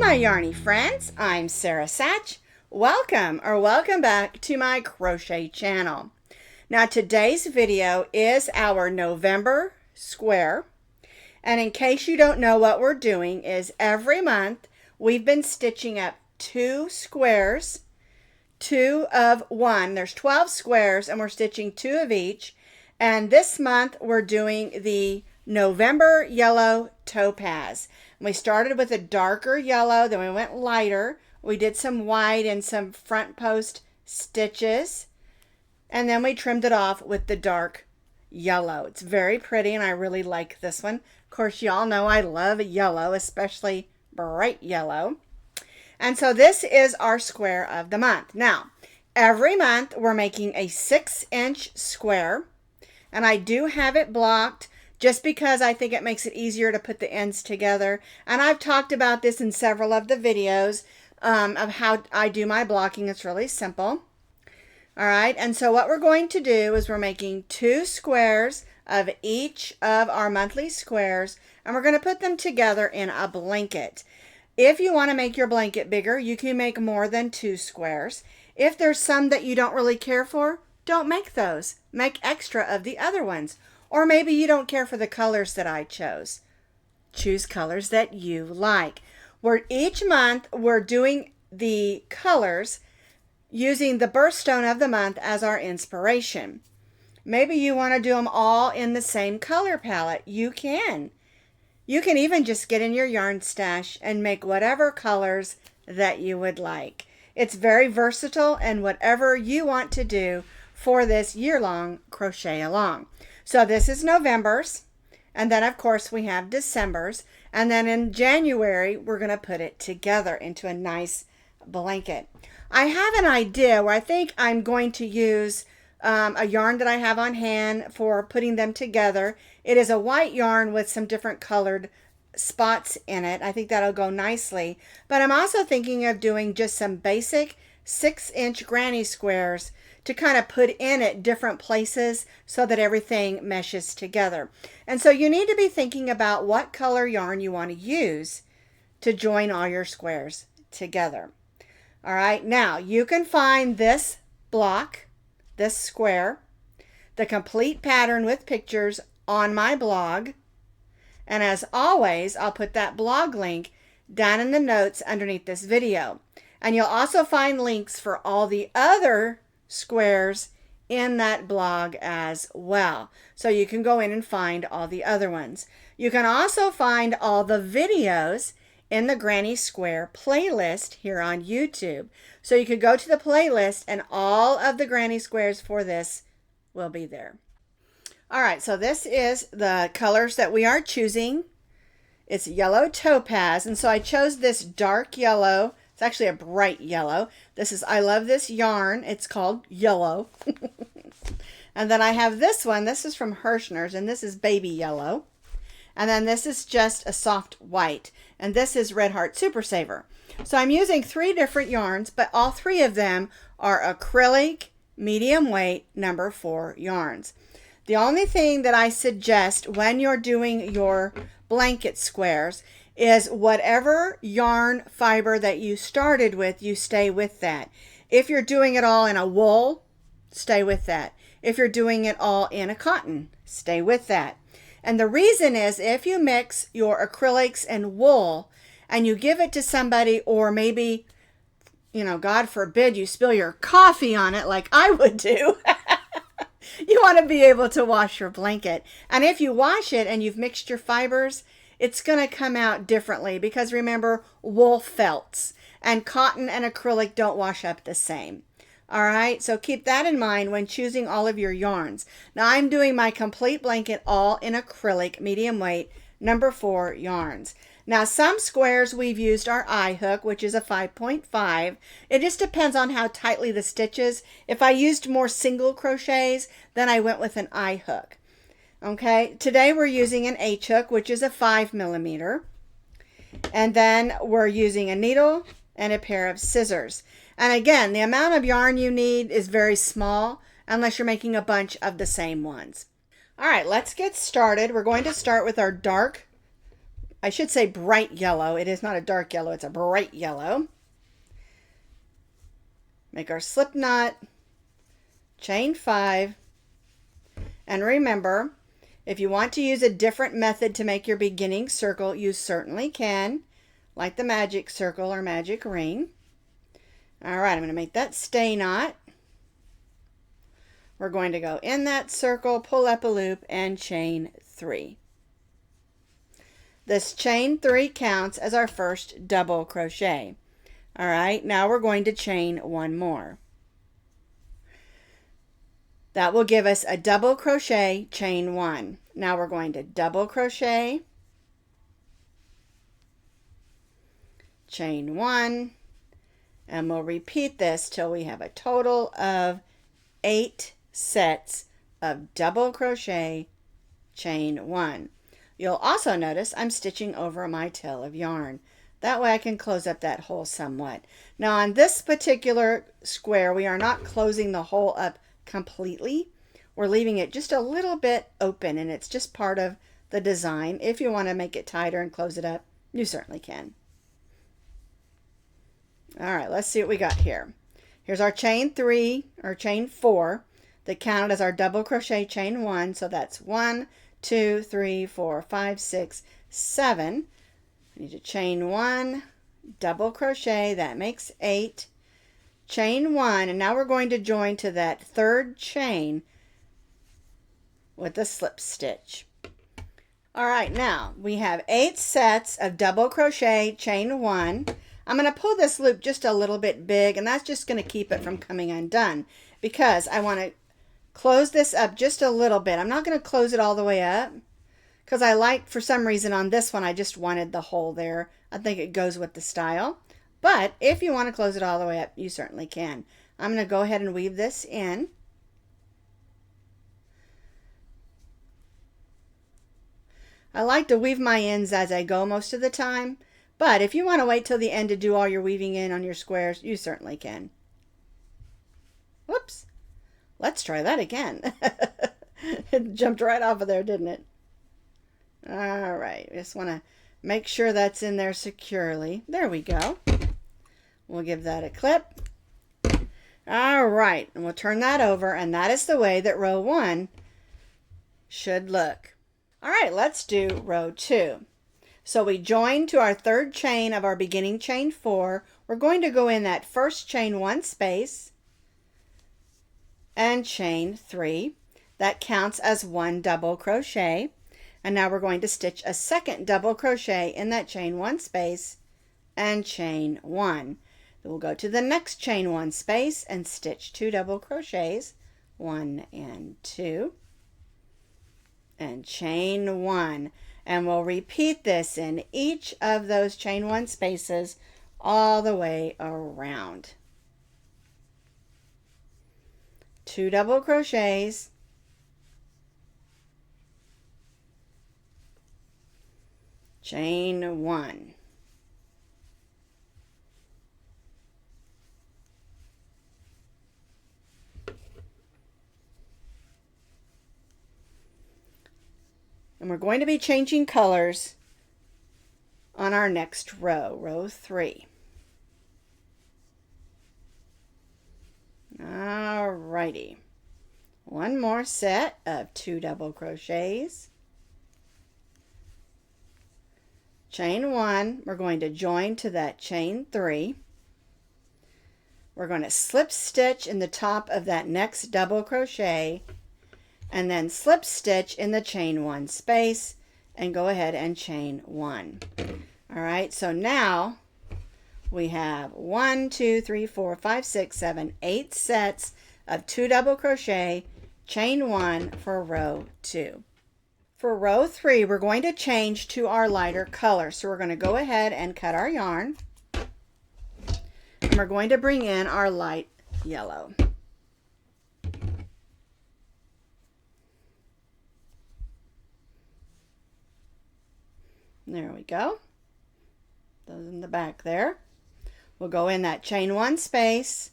my yarny friends, I'm Sara Sach. Welcome back to my crochet channel. Now today's video is our November square. And in case you don't know, what we're doing is every month we've been stitching up 2 squares, 2 of 1. There's 12 squares and we're stitching 2 of each. And this month we're doing the November yellow topaz. We started with a darker yellow, then we went lighter. We did some white and some front post stitches. And then we trimmed it off with the dark yellow. It's very pretty and I really like this one. Of course, y'all know I love yellow, especially bright yellow. And so this is our square of the month. Now, every month we're making a 6-inch square. And I do have it blocked just because I think it makes it easier to put the ends together. And I've talked about this in several of the videos of how I do my blocking. It's really simple. All right, and so what we're going to do is we're making 2 squares of each of our monthly squares, and we're going to put them together in a blanket. If you want to make your blanket bigger, you can make more than 2 squares. If there's some that you don't really care for, don't make those. Make extra of the other ones. Or maybe you don't care for the colors that I chose. Choose colors that you like. Each month we're doing the colors using the birthstone of the month as our inspiration. Maybe you want to do them all in the same color palette. You can. You can even just get in your yarn stash and make whatever colors that you would like. It's very versatile and whatever you want to do for this year-long crochet along. So this is November's, and then of course we have December's, and then in January we're going to put it together into a nice blanket. I have an idea where I think I'm going to use a yarn that I have on hand for putting them together. It is a white yarn with some different colored spots in it. I think that'll go nicely. But I'm also thinking of doing just some basic 6-inch granny squares to kind of put in at different places so that everything meshes together. And so you need to be thinking about what color yarn you want to use to join all your squares together. All right, now you can find this block, this square, the complete pattern with pictures on my blog. And as always, I'll put that blog link down in the notes underneath this video. And you'll also find links for all the other squares in that blog as well. So you can go in and find all the other ones. You can also find all the videos in the Granny Square playlist here on YouTube. So you could go to the playlist and all of the Granny Squares for this will be there. All right, so this is the colors that we are choosing. It's yellow topaz, and so I chose this dark yellow. It's actually a bright yellow. I love this yarn. It's called Yellow. And then I have this one. This is from Hirschner's, and this is baby yellow. And then this is just a soft white. And this is Red Heart Super Saver. So I'm using 3 different yarns, but all 3 of them are acrylic, medium weight, number 4 yarns. The only thing that I suggest when you're doing your blanket squares is whatever yarn fiber that you started with, you stay with that. If you're doing it all in a wool, stay with that. If you're doing it all in a cotton, stay with that. And the reason is if you mix your acrylics and wool and you give it to somebody, or maybe, God forbid you spill your coffee on it like I would do, you want to be able to wash your blanket. And if you wash it and you've mixed your fibers, it's going to come out differently because remember, wool felts and cotton and acrylic don't wash up the same. All right, so keep that in mind when choosing all of your yarns. Now I'm doing my complete blanket all in acrylic, medium weight, number 4 yarns. Now some squares we've used our eye hook, which is a 5.5. It just depends on how tightly the stitches. If I used more single crochets, then I went with an eye hook. Okay, today we're using an H hook, which is a 5mm. And then we're using a needle and a pair of scissors. And again, the amount of yarn you need is very small unless you're making a bunch of the same ones. All right, let's get started. We're going to start with our dark I should say bright yellow. It is not a dark yellow, it's a bright yellow. Make our slip knot, chain 5, and remember, if you want to use a different method to make your beginning circle, you certainly can, like the magic circle or magic ring. All right, I'm going to make that stay knot. We're going to go in that circle, pull up a loop, and chain 3. This chain 3 counts as our first double crochet. All right, now we're going to chain 1 more. That will give us a double crochet, chain 1. Now we're going to double crochet, chain 1, and we'll repeat this till we have a total of 8 sets of double crochet, chain 1. You'll also notice I'm stitching over my tail of yarn. That way I can close up that hole somewhat. Now on this particular square, we are not closing the hole up completely. We're leaving it just a little bit open, and it's just part of the design. If you want to make it tighter and close it up, you certainly can. All right, let's see what we got here. Here's our chain 3 or chain 4 that counted as our double crochet, chain 1. So that's 1, 2, 3, 4, 5, 6, 7. I need to chain 1, double crochet, that makes 8. Chain 1, and now we're going to join to that third chain with a slip stitch. All right, now we have 8 sets of double crochet, chain 1. I'm going to pull this loop just a little bit big, and that's just going to keep it from coming undone because I want to close this up just a little bit. I'm not going to close it all the way up because I like, for some reason on this one, I just wanted the hole there. I think it goes with the style. But if you want to close it all the way up, you certainly can. I'm going to go ahead and weave this in. I like to weave my ends as I go most of the time, but if you want to wait till the end to do all your weaving in on your squares, you certainly can. Whoops. Let's try that again. It jumped right off of there, didn't it? All right, just want to make sure that's in there securely. There we go. We'll give that a clip. All right, and we'll turn that over, and that is the way that row 1 should look. All right, let's do row 2. So we join to our third chain of our beginning chain 4. We're going to go in that first chain 1 space and chain 3. That counts as 1 double crochet. And now we're going to stitch a second double crochet in that chain 1 space and chain 1. Then we'll go to the next chain 1 space and stitch 2 double crochets, 1 and 2, and chain 1. And we'll repeat this in each of those chain 1 spaces all the way around. 2 double crochets, chain 1. And we're going to be changing colors on our next row, row 3. All righty. One more set of 2 double crochets. Chain 1, we're going to join to that chain 3. We're going to slip stitch in the top of that next double crochet and then slip stitch in the chain 1 space and go ahead and chain 1. All right, so now we have 1, 2, 3, 4, 5, 6, 7, 8 sets of 2 double crochet, chain 1 for row 2. For row 3, we're going to change to our lighter color. So we're going to go ahead and cut our yarn. And we're going to bring in our light yellow. There we go. Those in the back there. We'll go in that chain 1 space.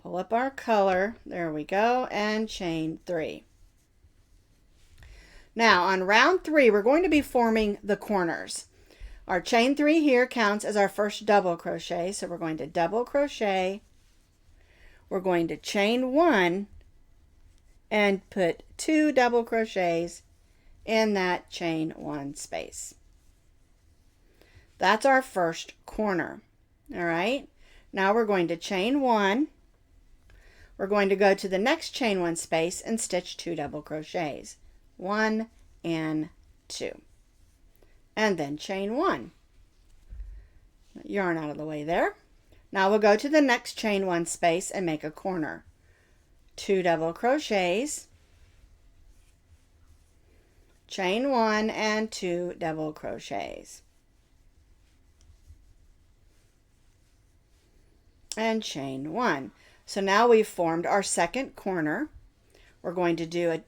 Pull up our color. There we go. And chain 3. Now on round 3, we're going to be forming the corners. Our chain 3 here counts as our first double crochet, so we're going to double crochet. We're going to chain 1 and put 2 double crochets in that chain 1 space. That's our first corner. All right, now we're going to chain 1. We're going to go to the next chain 1 space and stitch 2 double crochets. 1 and 2. And then chain 1. Yarn out of the way there. Now we'll go to the next chain 1 space and make a corner. 2 double crochets, chain 1 and 2 double crochets, and chain 1. So now we've formed our second corner. We're going to do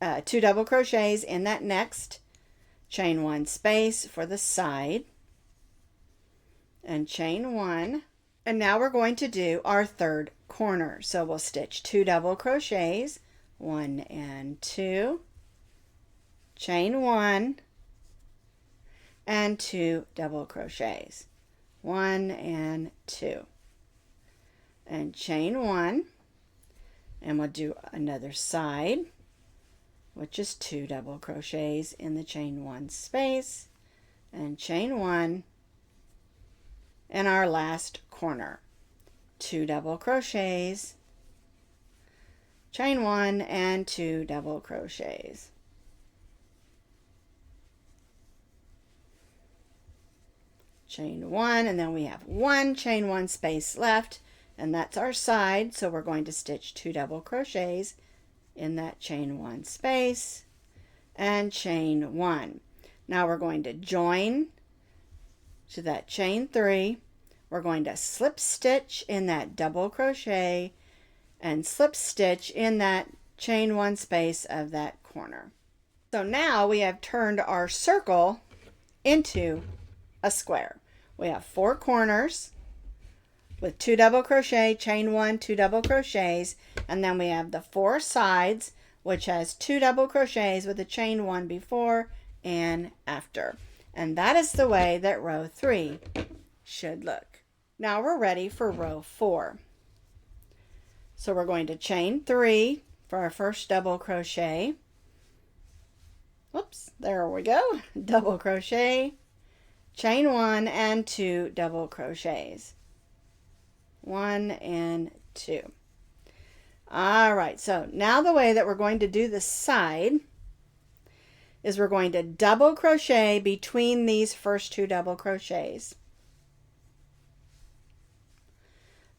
2 double crochets in that next chain 1 space for the side, and chain 1. And now we're going to do our third corner. So we'll stitch 2 double crochets, 1 and 2, chain 1, and 2 double crochets, 1 and 2, and chain 1. And we'll do another side, which is 2 double crochets in the chain 1 space, and chain 1. And our last corner, 2 double crochets, chain 1 and 2 double crochets, chain 1, and then we have 1 chain 1 space left, and that's our side. So we're going to stitch 2 double crochets in that chain 1 space and chain 1. Now we're going to join to that chain 3. We're going to slip stitch in that double crochet and slip stitch in that chain 1 space of that corner. So now we have turned our circle into a square. We have 4 corners with 2 double crochet, chain 1, 2 double crochets, and then we have the 4 sides, which has 2 double crochets with a chain 1 before and after. And that is the way that row 3 should look. Now we're ready for row 4. So we're going to chain 3 for our first double crochet. Oops, there we go. Double crochet, chain 1 and 2 double crochets. 1 and 2. All right, so now the way that we're going to do the side is we're going to double crochet between these first 2 double crochets.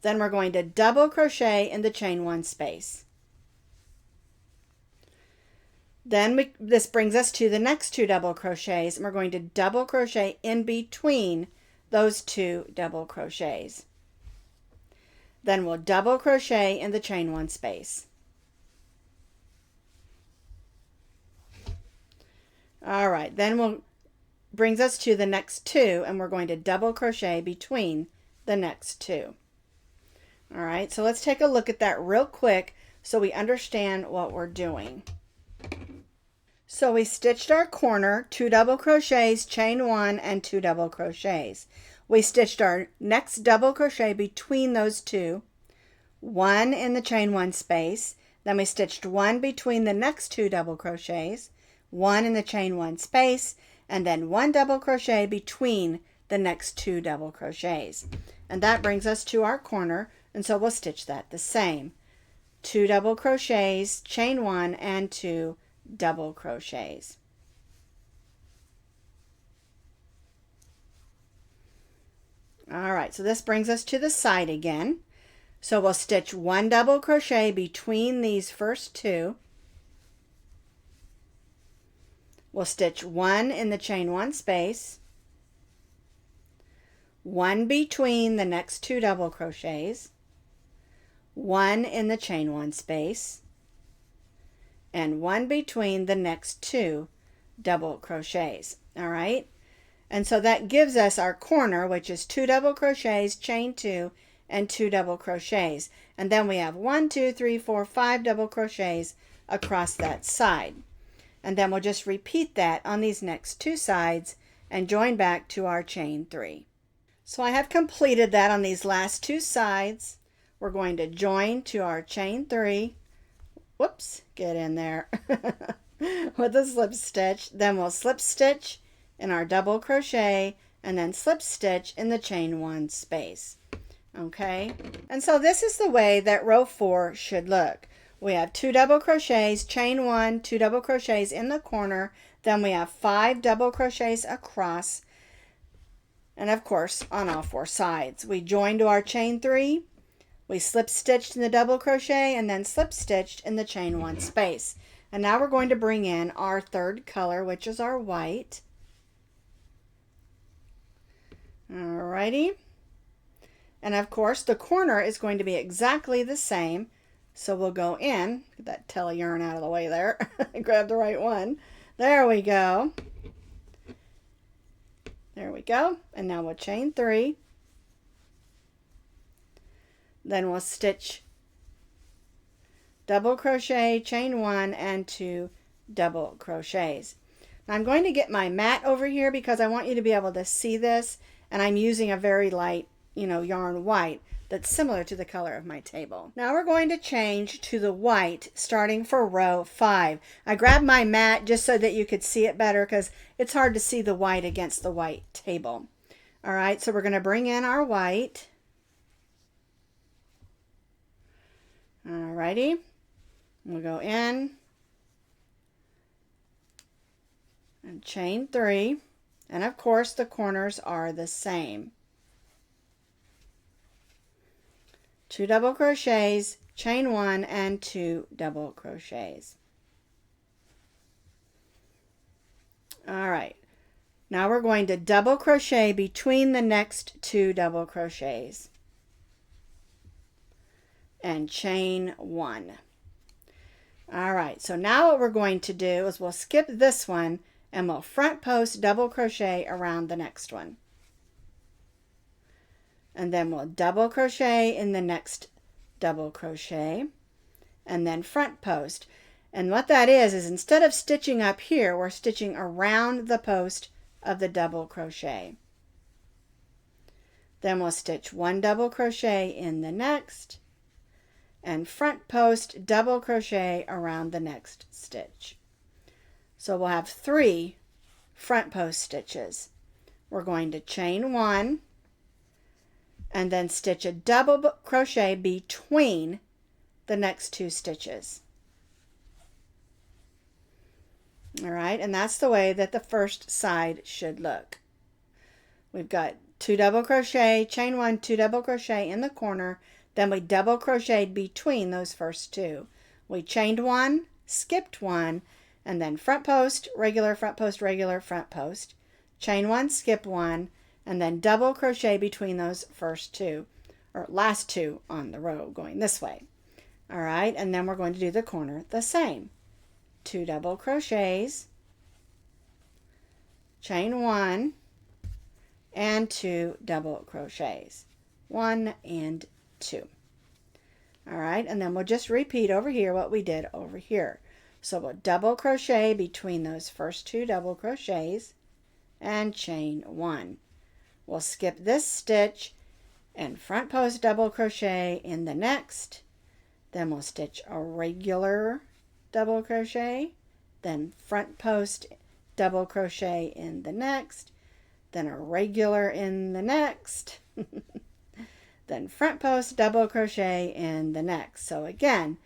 Then we're going to double crochet in the chain 1 space. Then this brings us to the next 2 double crochets, and we're going to double crochet in between those 2 double crochets. Then we'll double crochet in the chain 1 space. All right, then brings us to the next 2, and we're going to double crochet between the next 2. All right, so let's take a look at that real quick so we understand what we're doing. So we stitched our corner, 2 double crochets, chain 1, and 2 double crochets. We stitched our next double crochet between those 2, 1 in the chain 1 space, then we stitched 1 between the next 2 double crochets, 1 in the chain 1 space, and then 1 double crochet between the next 2 double crochets. And that brings us to our corner, and so we'll stitch that the same. 2 double crochets, chain 1, and 2 double crochets. All right, so this brings us to the side again. So we'll stitch 1 double crochet between these first 2. We'll stitch 1 in the chain 1 space, 1 between the next 2 double crochets, 1 in the chain 1 space, and 1 between the next 2 double crochets. All right, and so that gives us our corner, which is 2 double crochets, chain 2, and 2 double crochets. And then we have 1, 2, 3, 4, 5 double crochets across that side. and then we'll just repeat that on these next 2 sides and join back to our chain 3. So I have completed that on these last 2 sides. We're going to join to our chain 3. Whoops, get in there with a slip stitch. Then we'll slip stitch in our double crochet and then slip stitch in the chain 1 space. Okay, and so this is the way that row 4 should look. We have 2 double crochets, chain 1, 2 double crochets in the corner, then we have 5 double crochets across, and of course on all 4 sides. We join to our chain 3, we slip stitched in the double crochet and then slip stitched in the chain 1 space. And now we're going to bring in our 3rd color, which is our white. Alrighty. And of course the corner is going to be exactly the same. So we'll go in, get that tail yarn out of the way there, grab the right one. There we go. There we go. And now we'll chain 3. Then we'll stitch double crochet, chain 1, and 2 double crochets. Now I'm going to get my mat over here because I want you to be able to see this, and I'm using a very light, yarn white that's similar to the color of my table. Now we're going to change to the white starting for row 5. I grabbed my mat just so that you could see it better because it's hard to see the white against the white table. All right, so we're going to bring in our white. Alrighty, we'll go in and chain 3, and of course the corners are the same. 2 double crochets, chain 1, and 2 double crochets. Alright, now we're going to double crochet between the next 2 double crochets and chain 1. Alright, so now what we're going to do is we'll skip this one and we'll front post double crochet around the next one. And then we'll double crochet in the next double crochet and then front post. And what that is instead of stitching up here, we're stitching around the post of the double crochet. Then we'll stitch 1 double crochet in the next and front post double crochet around the next stitch. So we'll have 3 front post stitches. We're going to chain 1 and then stitch a double crochet between the next 2 stitches. All right, and that's the way that the first side should look. We've got 2 double crochet, chain 1, 2 double crochet in the corner, then we double crocheted between those first 2. We chained 1, skipped 1, and then front post, regular, front post, regular, front post, chain 1, skip 1, and then double crochet between those first 2, or last 2 on the row going this way. All right, and then we're going to do the corner the same. 2 double crochets, chain 1, and 2 double crochets. 1 and 2. All right, and then we'll just repeat over here what we did over here. So we'll double crochet between those first 2 double crochets and chain 1. We'll skip this stitch and front post double crochet in the next. Then we'll stitch a regular double crochet, then front post double crochet in the next, then a regular in the next, then front post double crochet in the next. So again,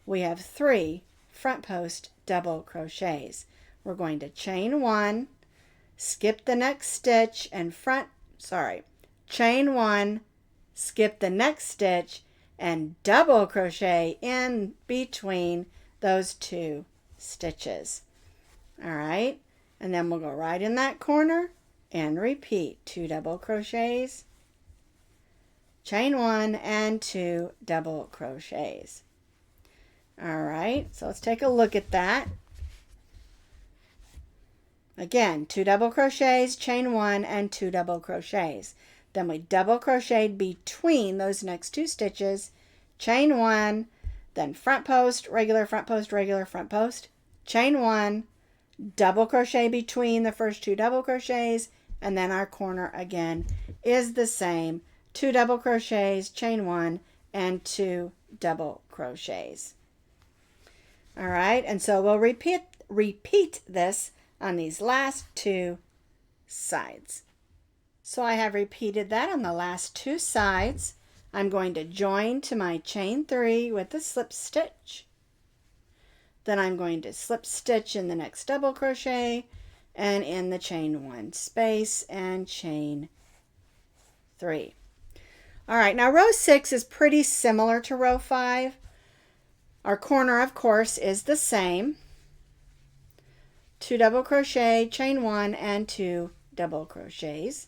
we have 3 front post double crochets. We're going to chain 1, skip the next stitch and chain 1, skip the next stitch and double crochet in between those 2 stitches. All right, and then we'll go right in that corner and repeat 2 double crochets, chain 1, and 2 double crochets. All right, so let's take a look at that. Again, 2 double crochets, chain 1, and 2 double crochets. Then we double crocheted between those next 2 stitches, chain 1, then front post, regular, front post, regular, front post, chain 1, double crochet between the first 2 double crochets, and then our corner again is the same. 2 double crochets, chain 1, and 2 double crochets. All right, and so we'll repeat this on these last 2 sides. So I have repeated that on the last 2 sides. I'm going to join to my chain 3 with the slip stitch. Then I'm going to slip stitch in the next double crochet and in the chain 1 space and chain 3. All right, now row 6 is pretty similar to row 5. Our corner, of course, is the same. 2 double crochet, chain 1, and 2 double crochets.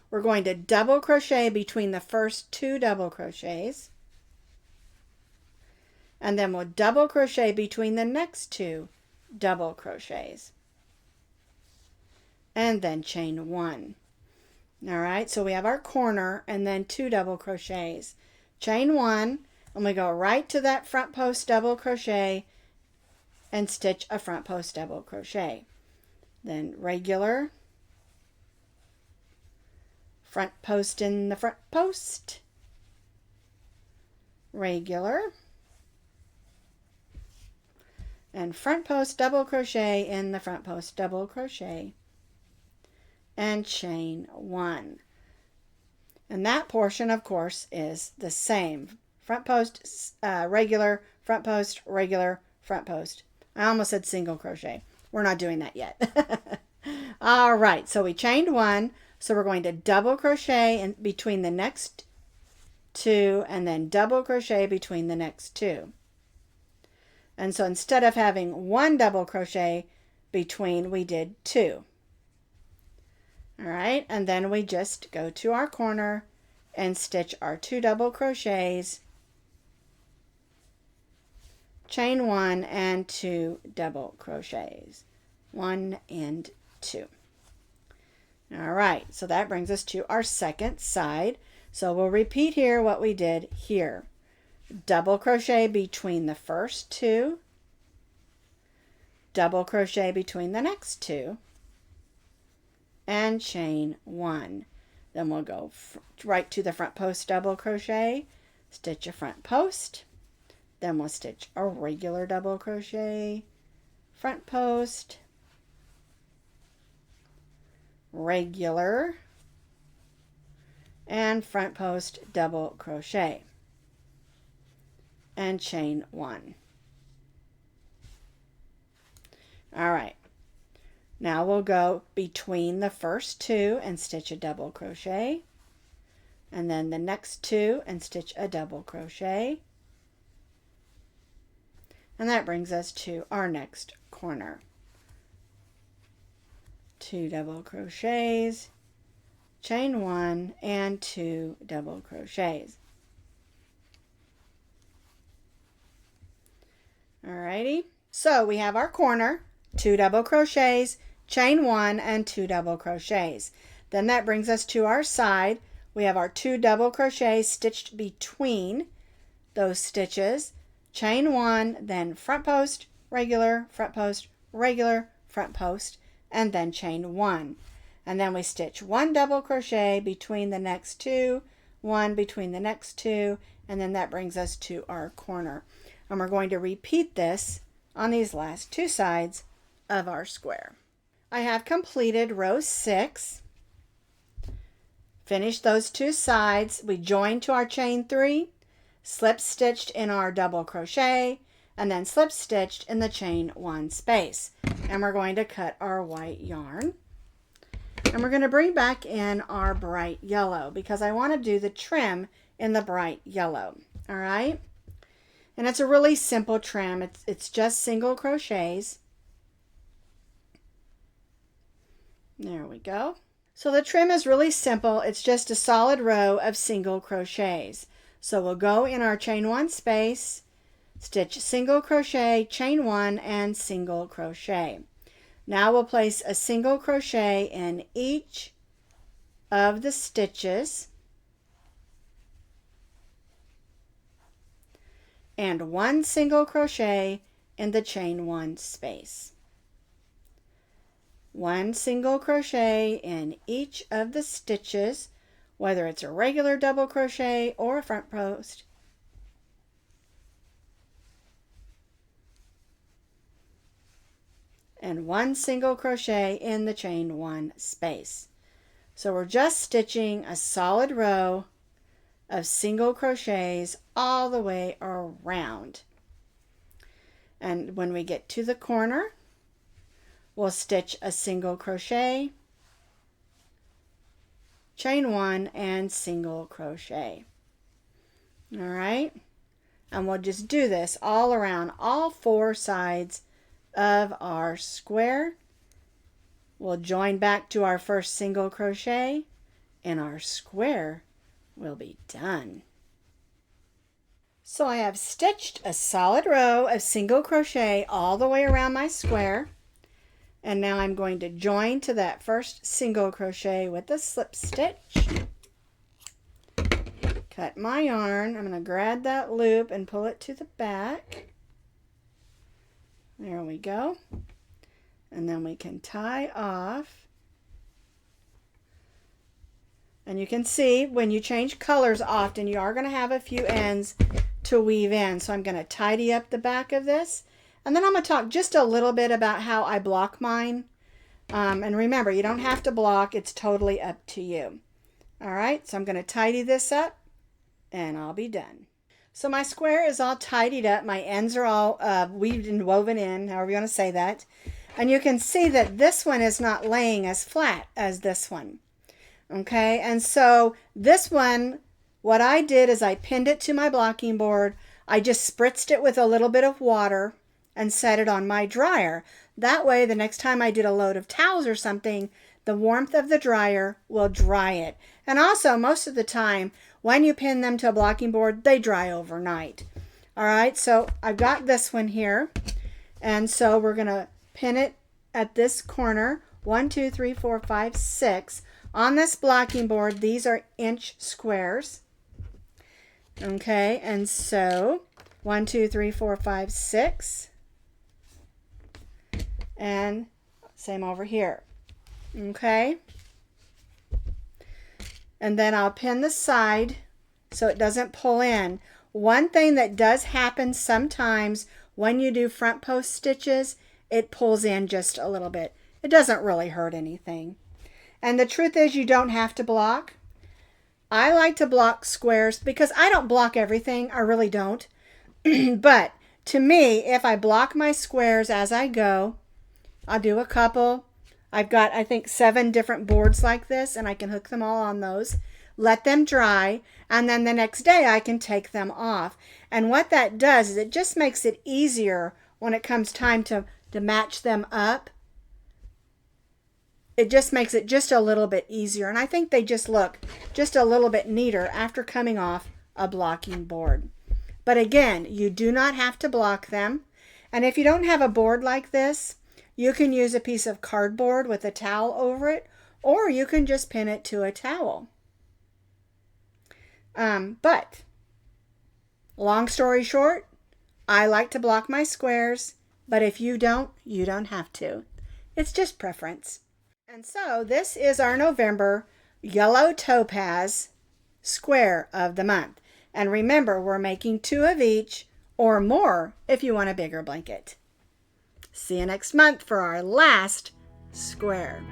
We're going to double crochet between the first 2 double crochets. And then we'll double crochet between the next 2 double crochets. And then chain 1. All right, so we have our corner and then 2 double crochets. Chain 1, and we go right to that front post double crochet and stitch a front post double crochet. Then regular, front post in the front post, regular, and front post double crochet in the front post double crochet, and chain 1. And that portion, of course, is the same. Front post, regular, front post, regular, front post. I almost said single crochet. We're not doing that yet. All right, so we chained 1. So we're going to double crochet in between the next 2 and then double crochet between the next 2. And so instead of having 1 double crochet between, we did 2. All right, and then we just go to our corner and stitch our 2 double crochets, chain 1 and 2 double crochets, 1 and 2. All right, so that brings us to our second side. So we'll repeat here what we did here. Double crochet between the first 2, double crochet between the next 2, and chain 1. Then we'll go right to the front post double crochet, stitch a front post, then we'll stitch a regular double crochet, front post, regular, and front post double crochet, and chain 1. All right, now we'll go between the first 2 and stitch a double crochet, and then the next 2 and stitch a double crochet, and that brings us to our next corner. 2 double crochets, chain 1, and 2 double crochets. Alrighty, so we have our corner, 2 double crochets, chain 1, and 2 double crochets. Then that brings us to our side. We have our 2 double crochets stitched between those stitches, chain 1, then front post, regular, front post, regular, front post, and then chain 1. And then we stitch 1 double crochet between the next 2, 1 between the next 2, and then that brings us to our corner. And we're going to repeat this on these last 2 sides of our square. I have completed row 6. Finished those 2 sides. We joined to our chain 3, slip stitched in our double crochet, and then slip stitched in the chain 1 space. And we're going to cut our white yarn. And we're going to bring back in our bright yellow because I want to do the trim in the bright yellow. All right. And it's a really simple trim. It's just single crochets. There we go. So the trim is really simple. It's just a solid row of single crochets. So we'll go in our chain 1 space, stitch single crochet, chain 1, and single crochet. Now we'll place a single crochet in each of the stitches and 1 single crochet in the chain 1 space. 1 single crochet in each of the stitches, whether it's a regular double crochet or a front post. And 1 single crochet in the chain 1 space. So we're just stitching a solid row of single crochets all the way around. And when we get to the corner, we'll stitch a single crochet, chain 1, and single crochet. All right, and we'll just do this all around all 4 sides of our square. We'll join back to our first single crochet and our square will be done. So I have stitched a solid row of single crochet all the way around my square, and now I'm going to join to that first single crochet with a slip stitch. Cut my yarn. I'm going to grab that loop and pull it to the back. There we go. And then we can tie off. And you can see when you change colors often, you are going to have a few ends to weave in. So I'm going to tidy up the back of this. And then I'm going to talk just a little bit about how I block mine. And remember, you don't have to block. It's totally up to you. All right, so I'm going to tidy this up and I'll be done. So my square is all tidied up. My ends are all weaved and woven in, however you want to say that. And you can see that this one is not laying as flat as this one. Okay, and so this one, what I did is I pinned it to my blocking board. I just spritzed it with a little bit of water and set it on my dryer. That way, the next time I did a load of towels or something, the warmth of the dryer will dry it. And also, most of the time, when you pin them to a blocking board, they dry overnight. All right, so I've got this one here. And so we're going to pin it at this corner, 1, 2, 3, 4, 5, 6. On this blocking board, these are inch squares. Okay, and so 1, 2, 3, 4, 5, 6. And same over here. Okay. And then I'll pin the side so it doesn't pull in. One thing that does happen sometimes when you do front post stitches, it pulls in just a little bit. It doesn't really hurt anything. And the truth is, you don't have to block. I like to block squares because I don't block everything. I really don't. But to me, if I block my squares as I go, I'll do a couple. I've got, I think, 7 different boards like this, and I can hook them all on those. Let them dry, and then the next day I can take them off. And what that does is it just makes it easier when it comes time to match them up. It just makes it just a little bit easier. And I think they just look just a little bit neater after coming off a blocking board. But again, you do not have to block them. And if you don't have a board like this, you can use a piece of cardboard with a towel over it, or you can just pin it to a towel. But long story short, I like to block my squares, but if you don't have to. It's just preference. And so this is our November yellow topaz square of the month. And remember, we're making 2 of each or more if you want a bigger blanket. See you next month for our last square.